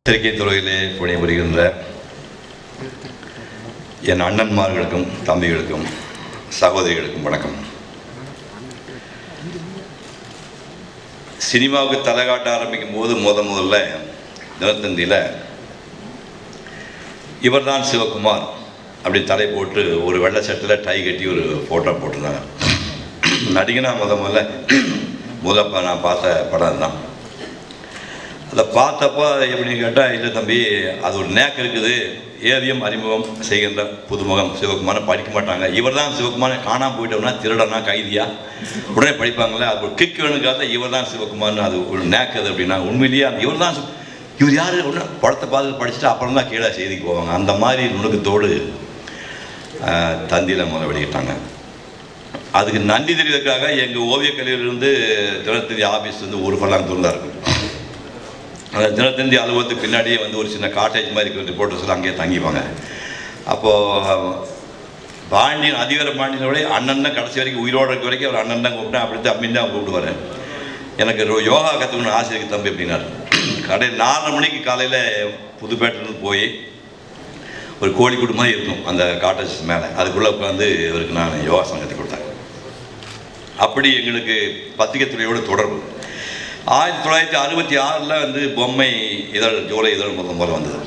பத்திரிகை துறையிலே பணிபுரிகின்ற என் அண்ணன்மார்களுக்கும் தம்பிகளுக்கும் சகோதரிகளுக்கும் வணக்கம். சினிமாவுக்கு தலை காட்ட ஆரம்பிக்கும் போது முதல்ல தினத்தந்தியில் இவர்தான் சிவகுமார் அப்படி தலை போட்டு ஒரு வெள்ளை சட்டில் டை கட்டி ஒரு ஃபோட்டோ போட்டிருந்தாங்க. நடிகனா முதல்ல நான் பார்த்த படம் தான். அதை பார்த்தப்போ எப்படின்னு கேட்டால், இல்லை தம்பி, அது ஒரு நேக்கு இருக்குது, ஏவிஎம் அறிமுகம் செய்கின்ற புதுமுகம் சிவகுமாரை படிக்க மாட்டாங்க. இவர் தான் சிவகுமாரை காணாமல் போயிட்டோம்னா திருடனா கைதியா உடனே படிப்பாங்களே, அது ஒரு கிக் வேணுங்காத இவர் தான் சிவகுமார்னு அது ஒரு நேக்கு. அது அப்படின்னா உண்மையிலேயே அந்த இவர் தான் இவர் யார் ஒன்று படத்தை பார்த்து படிச்சுட்டு அப்புறம் தான் கீழே செய்திக்கு போவாங்க. அந்த மாதிரி நுணுக்கத்தோடு தந்தியில் வெளியிட்டாங்க. அதுக்கு நன்றி தெரிவதற்காக எங்கள் ஓவியக் கல்லூரியிலிருந்து தினத்தந்தி ஆஃபீஸ் வந்து ஒரு ஃபர்லாங் தூரம் தான் இருக்கும். அந்த தினத்தந்தி அலுவலகத்துக்கு பின்னாடியே வந்து ஒரு சின்ன காட்டேஜ் மாதிரி ரிப்போர்ட்டர்ஸ்லாம் அங்கேயே தங்கிப்பாங்க. அப்போது பாண்டியன் அதிகார பாண்டியனோட அண்ணன் கடைசி வரைக்கும் உயிரோடு இருக்க வரைக்கும் அவர் அண்ணன் தான் கூப்பிட்டேன். அப்படி அப்படின்னு தான் கூப்பிடுவார். எனக்கு யோகா கற்றுக்கணும் ஆசை இருக்குது தம்பி அப்படின்னாரு. கடை 4 மணிக்கு காலையில் புதுப்பேட்டிலேருந்து போய் ஒரு கோழிக்கூடு மாதிரி இருக்கும் அந்த காட்டேஜ் மேலே, அதுக்குள்ளே உட்காந்து அவருக்கு நான் யோகாசனம் கற்றுக் கொடுத்தேன். அப்படி எங்களுக்கு பத்திரிகை துறையோட தொடர்பு. 1966 வந்து பொம்மை இதழ், ஜூலை இதழ் முதல் வந்தது.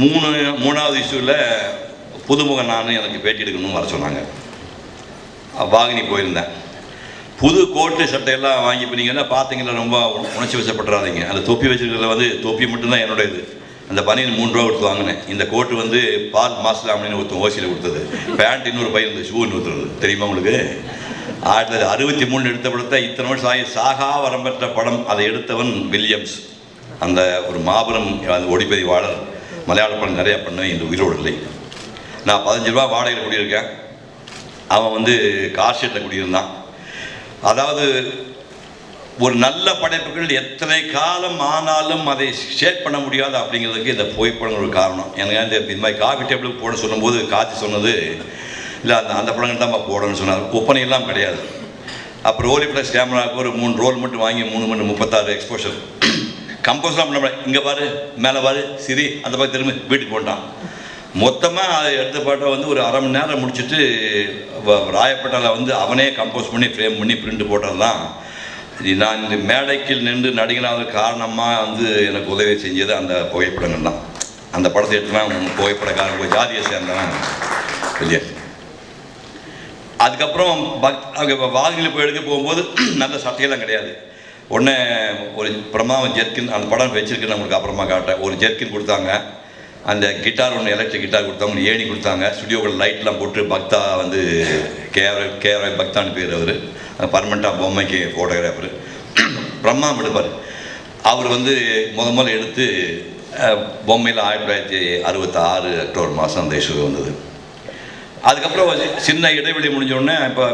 3வது இஷ்யூவில் புதுமுகம் நான் எனக்கு பேட்டி எடுக்கணும்னு வர சொன்னாங்க. வாகினி போயிருந்தேன். புது கோட்டு சட்டையெல்லாம் வாங்கி போனீங்கன்னா பார்த்தீங்கன்னா ரொம்ப உணர்ச்சி வசப்பட்டுறாதீங்க. அந்த தொப்பி வச்சுருக்கிறதுல வந்து தொப்பி மட்டும்தான் என்னோட இது. அந்த பனியன் 3 ரூபா கொடுத்து வாங்கினேன். இந்த கோட்டு வந்து பால் மாஸ்டர் அப்படின்னு ஒருத்தன் ஓசியில் கொடுத்தது. பேண்ட் இன்னொரு பையன் இருந்தது, ஷூ இன்னொருத்தது. தெரியுமா உங்களுக்கு? 1963 எடுத்த படத்தை இத்தனை வருஷம் ஆகி சாகா வரம்பெற்ற படம். அதை எடுத்தவன் வில்லியம்ஸ், அந்த ஒரு மாபெரும் அந்த ஒளிப்பதிவாளர். மலையாள படம் நிறையா பண்ணேன். இந்த உயிரோடு இல்லை. நான் 15 ரூபா வாடகையில் குடியிருக்கேன். அவன் வந்து கார்ஷீட்டில் குடியிருந்தான். அதாவது ஒரு நல்ல படைப்புகள் எத்தனை காலம் ஆனாலும் அதை ஷேர் பண்ண முடியாது அப்படிங்கிறதுக்கு இந்த புகைப்படங்கள் ஒரு காரணம். எனக்கு இந்த மாதிரி காஃபி டேபிளுக்கு போட சொல்லும்போது காத்தி சொன்னது, இல்லை அந்த படங்கள் தான் போடணும்னு சொன்னார். ஒப்பனையெல்லாம் கிடையாது. அப்புறம் ரோலி ப்ளஸ் கேமராவுக்கு ஒரு 3 ரோல் மட்டும் வாங்கி 3 36 எக்ஸ்போஷர் கம்போஸ்லாம் பண்ண முடியாது. இங்கே பாரு, மேலே பாரு, சிரி, அந்த பக்கம் திரும்பி வீட்டுக்கு போட்டான். மொத்தமாக அதை எடுத்த பாட்டை வந்து ஒரு அரை மணி நேரம் முடிச்சுட்டு ராயப்பேட்டாவில் வந்து அவனே கம்போஸ் பண்ணி ஃப்ரேம் பண்ணி பிரிண்ட் போட்டது தான். நான் இந்த மேடைக்கு நின்று நடிகனாக காரணமாக வந்து எனக்கு உதவி செஞ்சது அந்த புகைப்படங்கள் தான். அந்த படத்தை எடுத்துனா புகைப்படக்காரங்க ஜாதியை சேர்ந்தவன் இல்லையா. அதுக்கப்புறம் வாகினியில் போய் எடுக்க போகும்போது நல்ல சட்டையெல்லாம் கிடையாது. ஒன்று ஒரு பிரமாவன் ஜெர்கின், அந்த படம் வச்சிருக்கு, நம்மளுக்கு அப்புறமா காட்டுறேன். ஒரு ஜெர்கின் கொடுத்தாங்க. அந்த கிட்டார் ஒன்று எலக்ட்ரிக் கிட்டார் கொடுத்தாங்க, ஏணி கொடுத்தாங்க. ஸ்டுடியோவில் லைட்லாம் போட்டு பக்தா வந்து கேஆர் பக்தான்னு பேர். அவர் பர்மனெண்ட்டாக பொம்மைக்கு ஃபோட்டோகிராஃபர் பிரம்மாம் எடுப்பார். அவர் வந்து முதல்ல எடுத்து பொம்மையில் 1966 அக்டோபர் மாதம் அந்த இஷ்யூ வந்தது. அதுக்கப்புறம் சின்ன இடைவெளி முடிஞ்சோடனே இப்போ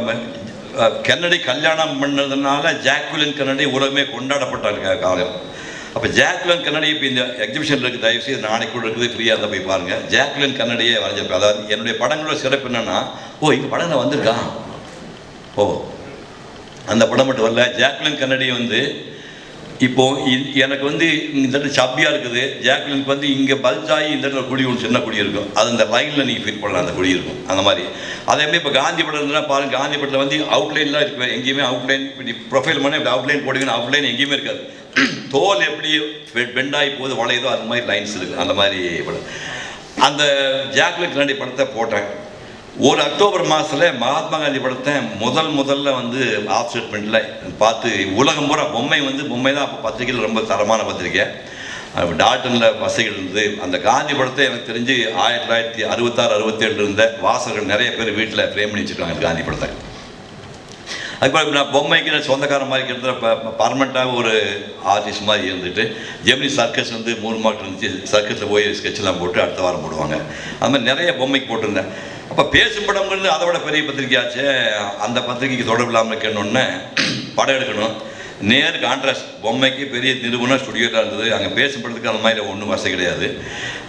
கென்னடி கல்யாணம் பண்ணதுனால ஜாக்குலின் கென்னடி உலகமே கொண்டாடப்பட்ட காலம். அப்போ ஜாக்குலின் கென்னடி இப்போ இந்த எக்ஸிபிஷனில் இருக்குது, தயவுசெய்து நாளைக்கு கூட இருக்குது, ஃப்ரீயாக இருந்தால் போய் பாருங்கள். ஜாக்குலின் கென்னடியே வரைஞ்சிருப்பேன். அதாவது என்னுடைய படங்களோட சிறப்பு என்னென்னா, இங்கே படங்கள் வந்திருக்கான். அந்த படம் மட்டும் வரல. ஜாக்குலின் கென்னடி வந்து இப்போது எனக்கு வந்து இந்த இடத்துல சப்பியாக இருக்குது. ஜாக்குலினுக்கு வந்து இங்கே பல்ஜாயி இந்த இடத்துல குடி ஒன்று சின்ன குடி இருக்கும். அது அந்த லைனில் நீங்கள் ஃபிட் பண்ணலாம், அந்த குடி இருக்கும். அந்த மாதிரி அதேமாதிரி இப்போ காந்தி படம் இருந்ததுன்னா பாருங்கள், காந்தி படத்தில் வந்து அவுட்லைன்லாம் இருக்குது. எங்கேயுமே அவுட்லைன் இப்படி ப்ரொஃபைல் பண்ணி இப்படி அவுட்லைன் போட்டிங்கன்னா அவுட்லைன் எங்கேயுமே இருக்காது. தோல் எப்படி பெண்டாகி போது வளையுதோ அது மாதிரி லைன்ஸ் இருக்குது. அந்த மாதிரி படம். அந்த ஜாக்குலின் கென்னடி படத்தை போட்டேன். ஒரு அக்டோபர் மாதத்தில் மகாத்மா காந்தி படத்தை முதல்ல வந்து ஆஃப் ஸ்டேட்மெண்ட்டில் பார்த்து உலகம் பூரா பொம்மை தான் அப்போ பத்திரிகையில் ரொம்ப தரமான பத்திரிக்கை. டால்டனில் வசதிகள் இருந்தது. அந்த காந்தி படத்தை எனக்கு தெரிஞ்சு 1966 67 இருந்த வாசகர்கள் நிறைய பேர் வீட்டில் ஃப்ரேம் பண்ணி வச்சுருக்காங்க காந்தி படத்தை. அதுக்கப்புறம் நான் பொம்மைக்கு நான் சொந்தக்கார மாதிரி கிட்டத்தட்ட பர்மனெண்ட்டாக ஒரு ஆர்டிஸ்ட் மாதிரி இருந்துட்டு, ஜெமினி சர்க்கஸ் வந்து 3 மார்க் இருந்துச்சு. சர்க்கஸில் போய் ஸ்கெட்செல்லாம் போட்டு அடுத்த வாரம் போடுவாங்க. அது மாதிரி நிறைய பொம்மைக்கு போட்டிருந்தேன். அப்போ பேசும் படம்ங்கிறது அதை விட பெரிய பத்திரிக்கையாச்சு. அந்த பத்திரிக்கைக்கு தொடர்பு இல்லாமல் இருக்கணுன்னே படம் எடுக்கணும். நேர் கான்ட்ராஸ்ட். பொம்மைக்கு பெரிய நிறுவனம் ஸ்டுடியோவில் இருந்தது. அங்கே பேசும் படத்துக்கு அந்த மாதிரி ஒன்றும் வசதி கிடையாது.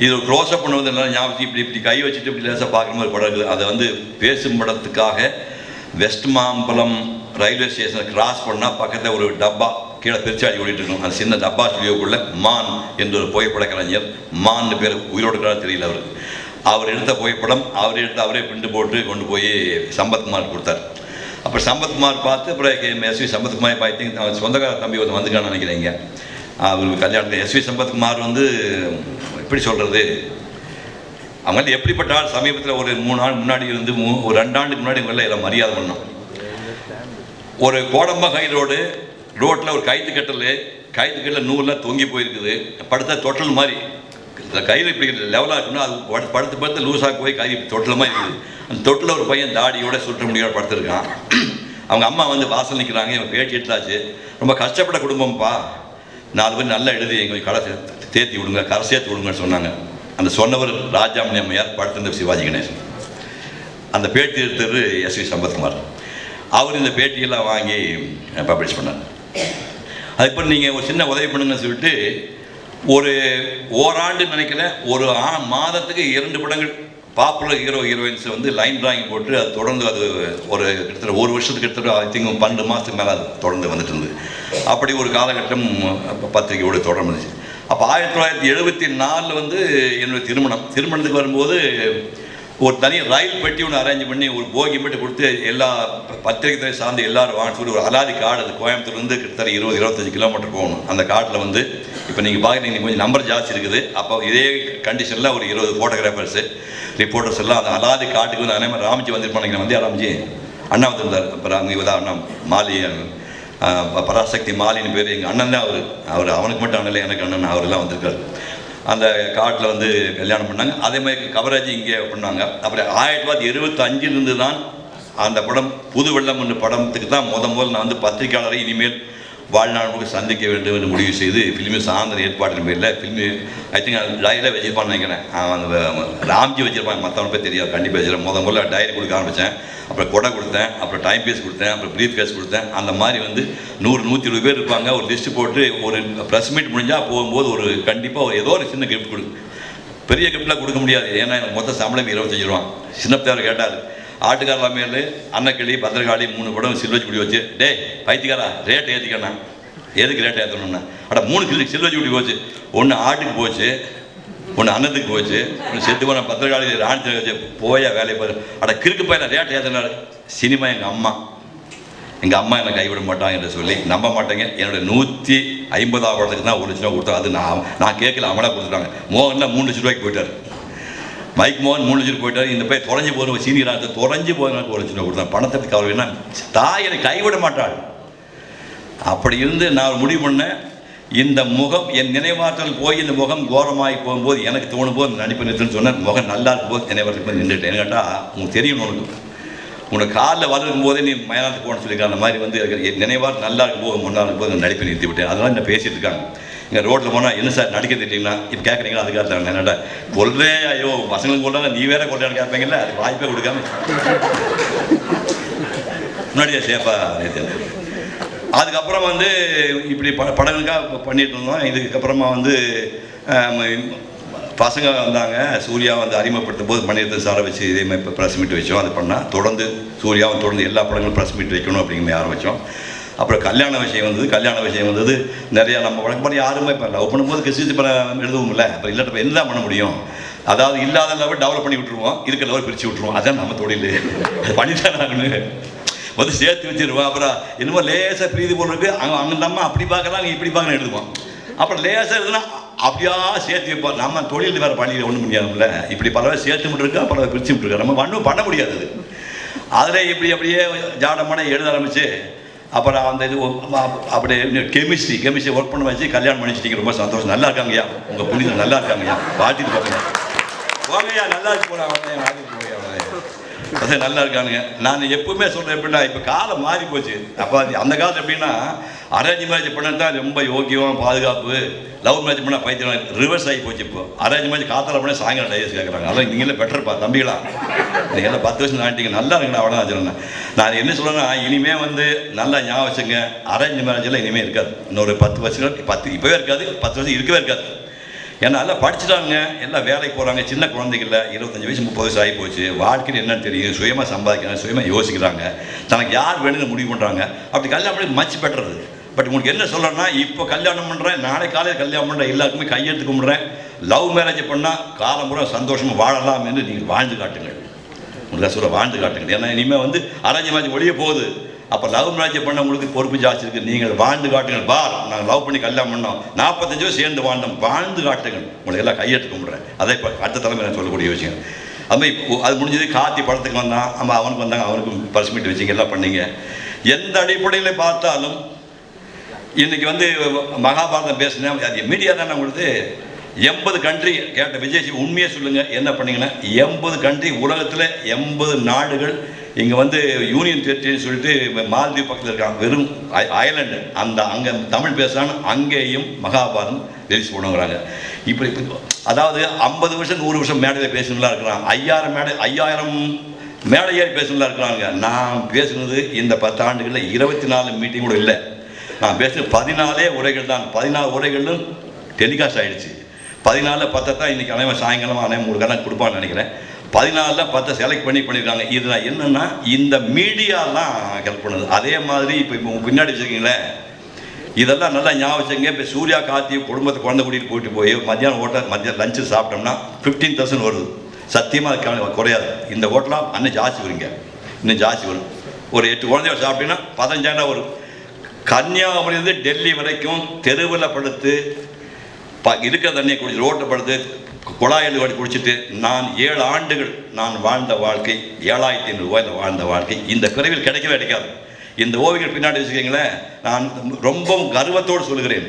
இது ஒரு க்ளோஸ்அப் பண்ணுவது எல்லாம் ஞாபகத்துக்கு இப்படி கை வச்சுட்டு இப்படி லேசாக பார்க்குற மாதிரி படம் இருக்குது. அதை வந்து பேசும் படத்துக்காக வெஸ்ட் மாம்பலம் ரயில்வே ஸ்டேஷனை கிராஸ் பண்ணால் பக்கத்தில் ஒரு டப்பா கீழே பெருச்சாடி ஓடிட்டு இருக்கணும். அந்த சின்ன டப்பா ஸ்டுடியோக்குள்ள மான் என்ற ஒரு புகைப்பட கலைஞர், மான்னு பேர் உயிரோடு இருக்கிறார் தெரியல அவர் எடுத்த புகைப்படம் அவரே பிரிண்ட் போட்டு கொண்டு போய் சம்பத்குமார் கொடுத்தார். அப்புறம் சம்பத்குமார் பார்த்து அப்புறம் எஸ்வி சம்பத்குமார் பார்த்து சொந்தக்கார தம்பி ஒருத்தர் வந்துக்கான்னு நினைக்கிறீங்க. அவருக்கு கல்யாணத்தில் எஸ்வி சம்பத்குமார் வந்து எப்படி சொல்கிறது, அவங்க வந்து எப்படிப்பட்ட ஆள், சமீபத்தில் ஒரு 3 நாள் முன்னாடி இருந்து ஒரு 2 ஆண்டுக்கு முன்னாடி இவங்கள எல்லாம் மரியாதை பண்ணோம். ஒரு கோடம்பா கை ரோட்டில் ஒரு கைத்துக்கட்டில் நூறுலாம் தொங்கி போயிருக்குது. படுத்த தொட்டல் மாதிரி கையில் இப்படி லெவலாக இருக்கணும், அது படுத்து லூஸாக போய் கை தொட்டில் மாதிரி இருக்குது. அந்த தொட்டில் ஒரு பையன் தாடியோட சுற்ற முடியோட படுத்துருக்கான். அவங்க அம்மா வந்து வாசல் நிற்கிறாங்க, இவன் பேட்டி எடுத்தாச்சு. ரொம்ப கஷ்டப்பட்ட குடும்பம்ப்பா, 4 பேர் நல்லா எழுதி எங்களுக்கு கடை தேர்த்தி விடுங்க, கரை சேர்த்து விடுங்கன்னு சொன்னாங்க. அந்த சொன்னவர் ராஜாமணி அம்மையார், படுத்திருந்த சிவாஜி கணேசன். அந்த பேட்டி எடுத்தவர் எஸ்வி சம்பத்குமார். அவர் இந்த பேட்டியெல்லாம் வாங்கி பப்ளிஷ் பண்ணார். அதுக்கப்புறம் நீங்கள் ஒரு சின்ன உதவி பண்ணுங்கன்னு சொல்லிட்டு ஓராண்டு நினைக்கல, ஒரு மாதத்துக்கு 2 படங்கள் பாப்புலர் ஹீரோயின்ஸ் வந்து லைன் டிராயிங் போட்டு அது தொடர்ந்து அது ஒரு கிட்டத்தட்ட 1 வருஷத்துக்கு கிட்டத்தட்ட ஐ திங்க் 12 மாதத்துக்கு மேலே அது தொடர்ந்து வந்துட்டு இருந்தது. அப்படி ஒரு காலகட்டம் பத்திரிகையோடு தொடர்ந்து இருந்துச்சு. அப்போ 1974 வந்து என்னுடைய திருமணத்துக்கு வரும்போது ஒரு தனி ரயில் பெட்டி ஒன்று அரேஞ்ச் பண்ணி ஒரு போகி மட்டும் கொடுத்து எல்லா பத்திரிகை சார்ந்து எல்லாரும் வாங்க சொல்லி ஒரு அலாதி காடு, அது கோயம்புத்தூர்லேருந்து கிட்டத்தட்ட 20-25 கிலோமீட்டர் போகணும். அந்த காட்டில் வந்து இப்போ நீங்கள் பார்க்குறீங்க கொஞ்சம் நம்பர் ஜாஸ்தி இருக்குது. அப்போ இதே கண்டிஷனில் ஒரு 20 ஃபோட்டோகிராஃபர்ஸு ரிப்போர்ட்டர்ஸ் எல்லாம் அந்த அலாதி காட்டுக்கு வந்து அதே மாதிரி ராம்ஜி வந்திருப்பாங்க. வந்தியா ராம்ஜி அண்ணா வந்திருந்தார். அப்புறம் இவதான் அண்ணா மாலி, பராசக்தி மாலின்னு பேர், எங்கள் அண்ணன் தான் அவனுக்கு மட்டும் அண்ணன் இல்லை, எனக்கு அண்ணன், அவரெல்லாம் வந்திருக்காரு. அந்த காட்டில் வந்து கல்யாணம் பண்ணாங்க. அதே மாதிரி கவரேஜ் இங்கே பண்ணாங்க. அப்புறம் 1975 தான் அந்த படம் புது வெள்ளம் என்ற படத்துக்கு தான் முதல் நான் வந்து பத்திரிகையாளரை இனிமேல் வாழ்நாளுக்கு சந்திக்க வேண்டும் என்று முடிவு செய்து ஃபிலிமு சார்ந்த ஏற்பாட்டின் பேரில் ஃபிலிமு ஐ திங்க் டைரியில் வச்சிருப்பான்னு நினைக்கிறேன். அந்த ராம்ஜி வச்சிருப்பாங்க, மற்றவங்க பேர் தெரியாது, கண்டிப்பாக வச்சிருப்பேன். முதல்ல டைரி கொடுக்க ஆரம்பித்தேன், அப்புறம் கொடை கொடுத்தேன், அப்புறம் டைம் பேஸ் கொடுத்தேன், அப்புறம் ப்ரீஃப் கேஸ் கொடுத்தேன். அந்த மாதிரி வந்து 100-120 பேர் இருப்பாங்க. ஒரு லிஸ்ட்டு போட்டு ஒரு ப்ரெஸ் மீட் முடிஞ்சால் போகும்போது ஒரு கண்டிப்பாக ஏதோ ஒரு சின்ன கிஃப்ட் கொடு. பெரிய கிஃப்ட்லாம் கொடுக்க முடியாது, ஏன்னா எனக்கு மொத்த சம்பளம் 25 ரூபா. சின்னப்பத்தார் கேட்டார், ஆட்டுக்காரலா மேல் அன்னக்கிளி பத்திரகாளி 3 படம் சில்வச்சு குடி வச்சு, டே பைத்தியக்காரா ரேட் ஏற்றிக்கண்ணா, எதுக்கு ரேட் ஏற்றணும்னா, அட 3 சில்வச்சு குடி போச்சு, ஒன்று ஆட்டுக்கு போச்சு, ஒன்று அன்னத்துக்கு போச்சு, ஒன்று செத்து போன பத்திரகாளி ராணிச்சு வச்சு போயா வேலையை பாரு. அட கிறுக்கு பையனை ரேட் ஏற்றினார். சினிமா எங்கள் அம்மா என்னை கைவிட மாட்டாங்க என்று சொல்லி நம்ப மாட்டேங்க. என்னோட 150ஆவது படத்துக்கு தான் 1 லட்ச ரூபா கொடுத்தா. அது நான் கேட்கல, அவங்களா கொடுத்துட்டாங்க. மோகன்லாம் 3 லட்ச ரூபாய்க்கு போயிட்டார். மைக் மோகன் 3 லட்சம் போயிட்டார். இந்த பேர் தொலைஞ்சு போகிற சீனியராக தொலைஞ்சு போகிறதுக்கு 1 லட்சம் ரூபா கொடுத்தேன். பணத்தை கவலைன்னா தாய் என்னை கைவிட மாட்டாள். அப்படி இருந்து நான் முடிவு பண்ணேன், இந்த முகம் என் நினைவாற்றல் போய் இந்த முகம் கோரமாகி போகும்போது எனக்கு தோணும் போது நடிப்பு நிறுத்துன்னு சொன்னேன். முகம் நல்லா இருக்கும் போது நினைவாற்றல் போய் நின்றுட்டேன். கேட்டால் உங்களுக்கு தெரியும், உனக்கு காலில் வளர்க்கும் போதே நீ மயானத்துக்கு போகணும்னு சொல்லியிருக்காங்க. அந்த மாதிரி வந்து நினைவாற்றல் நல்லா இருக்கும் போது முன்னாள் இருக்கும் போது நடிப்பை நிறுத்தி விட்டேன். அதெல்லாம் என்ன பேசிட்டு இருக்காங்க. இங்கே ரோட்டில் போனால் என்ன சார் நடிக்க திட்டீங்களா இப்போ கேட்குறீங்களா, அதுக்காக தான் என்னடா கொள்றேன், ஐயோ பசங்களுக்கு கொள்றாங்க, நீ வேற கொள்றான்னு கேட்பீங்கல்ல, அது வாய்ப்பே கொடுக்காம முன்னாடியே சேஃபாக. அதுக்கப்புறம் வந்து இப்படி படங்களுக்காக பண்ணிட்டு இருந்தோம். இதுக்கப்புறமா வந்து பசங்க வந்தாங்க, சூர்யா வந்து அறிமுகப்படுத்தும் போது மணிரத்னம் சாரை வச்சு இதே மாதிரி இப்போ ப்ரெஸ் மீட் வச்சோம். அது பண்ணால் தொடர்ந்து சூர்யாவும் தொடர்ந்து எல்லா படங்களும் ப்ரெஸ் மீட் வைக்கணும் அப்படிங்கிற மாதிரி ஆரம்பித்தோம். அப்புறம் கல்யாண விஷயம் வந்தது. நிறையா நம்ம வழக்கப்படி யாருமே இப்போ லவ் பண்ணும்போது கிறிஸ்து படம் எழுதுவோம் இல்லை, அப்புறம் இல்லாட்ட என்ன பண்ண முடியும், அதாவது இல்லாத லெவல் டெவலப் பண்ணி விட்டுருவோம், இருக்கிற லெவல் பிரித்து விட்டுருவோம். அதான் நம்ம தொழில், அது பண்ணித்தான் நாங்கள் வந்து சேர்த்து வச்சுருவோம். அப்புறம் என்னமோ லேசாக பிரீதி போல் இருக்குது, அங்கே நம்ம அப்படி பார்க்கலாம், நீ இப்படி பார்க்கலாம் எழுதுவோம். அப்புறம் லேசாக இருக்குதுன்னா அப்படியா சேர்த்து வைப்போம். நம்ம தொழில் வேறு பணியில் ஒன்றும் முடியாதுல்ல, இப்படி பல சேர்த்து விட்டுருக்கா, பல பிரித்து விட்டுருக்கா, நம்ம ஒன்றும் பண்ண முடியாது. அதில் அப்படியே ஜாடமான எழுத ஆரம்பிச்சு அப்புறம் அந்த இது அப்படியே கெமிஸ்ட்ரி ஒர்க் பண்ண வச்சு கல்யாணம் பண்ணிச்சிட்டிங்க. ரொம்ப சந்தோஷம். நல்லா இருக்காங்கய்யா, உங்கள் புனிதர் நல்லா இருக்காங்கய்யா, பாட்டிட்டு போங்கய்யா, நல்லா இருக்கு போகிறாங்க, அது நல்லா இருக்கானுங்க. நான் எப்பவுமே சொல்கிறேன் எப்படின்னா, இப்போ காலம் மாறி போச்சு. அப்போ அந்த காலத்தில் எப்படின்னா அரேஞ்ச் மேரேஜ் பண்ண தான் ரொம்ப யோக்கியம், பாதுகாப்பு. லவ் மேரேஜ் பண்ணால் பைத்தியம், ரிவர்ஸ் ஆகி போச்சு. இப்போ அரேஞ்ச் மேரேஜ் காத்தால பண்ணால் சாயங்காலம் டைவர்ஸ் கேட்குறாங்க. அதெல்லாம் நீங்களே பெட்டர்ப்பா தம்பிகளா, நீங்கள் எல்லாம் 10 வருஷம் ஆகிட்டீங்க, நல்லா இருக்குண்ணா, அவ்வளோதான் வச்சுருந்தேன். நான் என்ன சொல்கிறேன்னா, இனிமேல் வந்து நல்லா ஞாபகம் வச்சுங்க, அரேஞ்ச் மேரேஜெல்லாம் இனிமேல் இருக்காது. இன்னொரு 10 வருஷம் இப்போவே இருக்காது, 10 வருஷம் இருக்கவே இருக்காது. ஏன்னா எல்லாம் படிச்சுட்டாங்க, எல்லாம் வேலைக்கு போகிறாங்க, சின்ன குழந்தைகள 25 வயசு 30 வயசு ஆகி போச்சு. வாழ்க்கையில் என்னன்னு தெரியும், சுயமாக சம்பாதிக்கிறாங்க, சுயமாக யோசிக்கிறாங்க, தனக்கு யார் வேணும்னு முடிவு பண்ணுறாங்க. அப்படி கல்யாணம் பண்ணி மச்சு பெட்டுறது பட் உங்களுக்கு என்ன சொல்கிறேன்னா, இப்போ கல்யாணம் பண்ணுறேன், நாளை காலையில் கல்யாணம் பண்ணுறேன், எல்லாருக்குமே கையெழுத்து கும்பிட்றேன். லவ் மேரேஜ் பண்ணால் காலமுறை சந்தோஷமாக வாழலாம் என்று நீங்கள் வாழ்ந்து காட்டுங்கள். உங்களுக்கு சொல்ல வாழ்ந்து காட்டுங்கள். ஏன்னா இனிமேல் வந்து அரேஞ்ச் மேரேஜ் ஒழிய போகுது. அப்போ லவ் மேரேஜ் பண்ண உங்களுக்கு பொறுப்பு ஜாஸ்தி இருக்குது. நீங்கள் வாழ்ந்து காட்டுங்கள். நாங்கள் லவ் பண்ணி கல்யாணம் பண்ணோம், 45 வருஷம் சேர்ந்து வாழ்ந்தோம், வாழ்ந்து காட்டுங்கள். உங்களுக்கு எல்லாம் கையெழுத்து கும்பிட்றேன். அதே இப்போ அடுத்த தலைமை நான் சொல்லக்கூடிய விஷயம். அதுமாதிரி அது முடிஞ்சது. கார்த்தி படத்துக்கு வந்தான், நம்ம அவனுக்கு வந்தாங்க, அவனுக்கு பர்ஸ் மீட் வச்சிங்க, எல்லாம் பண்ணீங்க. எந்த அடிப்படையில் பார்த்தாலும் இன்னைக்கு வந்து மகாபாரதம் பேசினேன், அது மீடியா தானே உங்களுக்கு. 80 கண்ட்ரி கேட்ட விஜய் உண்மையாக சொல்லுங்கள், என்ன பண்ணீங்கன்னா 80 கண்ட்ரி உலகத்தில் 80 நாடுகள் இங்கே வந்து யூனியன் டெரிட்டரின்னு சொல்லிட்டு மாலத்தீவு பக்கத்தில் இருக்காங்க, வெறும் ஐலண்டு. அந்த அங்கே தமிழ் பேசுகிறான்னு அங்கேயும் மகாபாரதம் ரிலீஸ் பண்ணுங்கிறாங்க. இப்படி அதாவது 50 வருஷம் 100 வருஷம் மேடையில் பேசுனதா இருக்கிறாங்க. 5000 மேடை ஏறி பேசுனதா இருக்கிறாங்க. நான் பேசுனது இந்த 10 ஆண்டுகளில் 24 மீட்டிங் கூட இல்லை. நான் பேசுகிறது 14 உரைகள் தான். 14 உரைகளும் டெலிகாஸ்ட் ஆகிடுச்சு. 14 10 தான் இன்றைக்கி அனைவன் சாயங்காலம் அனைவன் உங்களுக்கு கணக்கு கொடுப்பான்னு நினைக்கிறேன். 14 10 செலக்ட் பண்ணியிருக்காங்க. இதில் என்னென்னா இந்த மீடியாலாம் ஹெல்ப் பண்ணுது. அதே மாதிரி இப்போ பின்னாடி வச்சுருக்கீங்களே, இதெல்லாம் நல்லா ஞாபகம் வச்சுங்க. இப்போ சூர்யா கார்த்தி குடும்பத்தை குழந்தை கூட்டிகிட்டு போய் மத்தியானம் லஞ்சு சாப்பிட்டோம்னா 15,000 வருது. சத்தியமாக அது குறையாது. இந்த ஹோட்டலாம் இன்னும் ஜாஸ்தி வருங்க, இன்னும் ஜாஸ்தி வரும். ஒரு 8 குழந்தைய சாப்பிட்டீங்கன்னா 15,000 வரும். கன்னியாகுமரியிலேருந்து டெல்லி வரைக்கும் தெருவில் படுத்து இருக்கிற தண்ணியை குடிச்சு, ரோட்டை படுத்து, குழாயில் வாடி குடிச்சிட்டு நான் 7 ஆண்டுகள் நான் வாழ்ந்த வாழ்க்கை, 7,500 ரூபாயில் வாழ்ந்த வாழ்க்கை இந்த பிறவில் கிடைக்கவே கிடைக்காது. இந்த ஓவியங்கள் பின்னாடி வச்சுக்கிங்களேன், நான் ரொம்பவும் கர்வத்தோடு சொல்லுகிறேன்.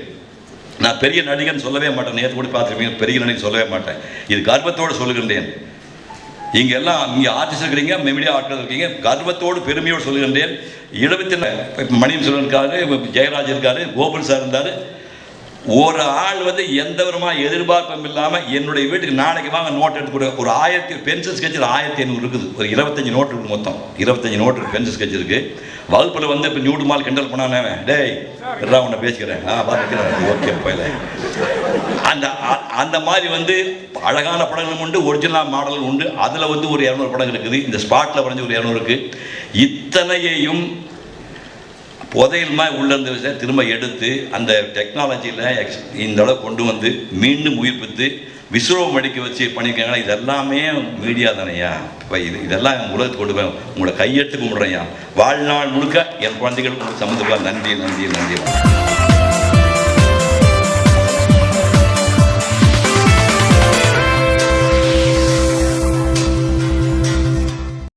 நான் பெரிய நடிகன் சொல்லவே மாட்டேன். நேற்று கூட பார்த்துருப்பீங்க, பெரிய நடிகன் சொல்லவே மாட்டேன். இது கர்வத்தோடு சொல்லுகின்றேன். இங்கே எல்லாம் இங்கே ஆர்டிஸ்ட் இருக்கிறீங்க, மீடியா ஆர்டிஸ்ட் இருக்கீங்க, கர்வத்தோடு பெருமையோடு சொல்லுகின்றேன். 74 மணியம் இருக்காரு, ஜெயராஜ் இருக்காரு, கோகுல் சார் இருந்தார். ஒரு ஆள் வந்து எந்த விதமாக எதிர்பார்ப்பும் இல்லாமல் என்னுடைய வீட்டுக்கு நாளைக்கு வாங்க நோட் எடுத்து கூட ஒரு 1000 பென்சில் ஸ்கெட்சில் 1500 இருக்குது. ஒரு 25 நோட்டு இருக்குது, மொத்தம் 25 நோட்டு பென்சில் ஸ்கெட்ச் இருக்குது. வகுப்பில் வந்து இப்போ நியூடு மால் கிண்டல் பண்ணானே, டேய் எல்லாம் உன்னை பேசிக்கிறேன், பார்த்துக்கிறேன், ஓகே போயில. அந்த மாதிரி வந்து அழகான படங்களும் உண்டு, ஒரிஜினல் மாடலும் உண்டு. அதில் வந்து ஒரு 200 படம் இருக்குது. இந்த ஸ்பாட்டில் வரைஞ்சி ஒரு 200 இருக்குது. இத்தனையையும் புதையல் மாதிரி உள்ளிருந்த விஷயம் திரும்ப எடுத்து அந்த டெக்னாலஜியில் இந்த அளவு கொண்டு வந்து மீண்டும் உயிர்ப்பித்து விஸ்வரூபம் அடிக்க வச்சு பண்ணியிருக்காங்கன்னா இதெல்லாமே மீடியா தானையா. இப்போ இதெல்லாம் உலகத்துக்கு கொண்டு போய் உங்களோட கையெடுத்து கும்பிட்றேயா. வாழ்நாள் முழுக்க என் குழந்தைகள் சம்மந்தப்பா. நன்றி நன்றி நன்றி.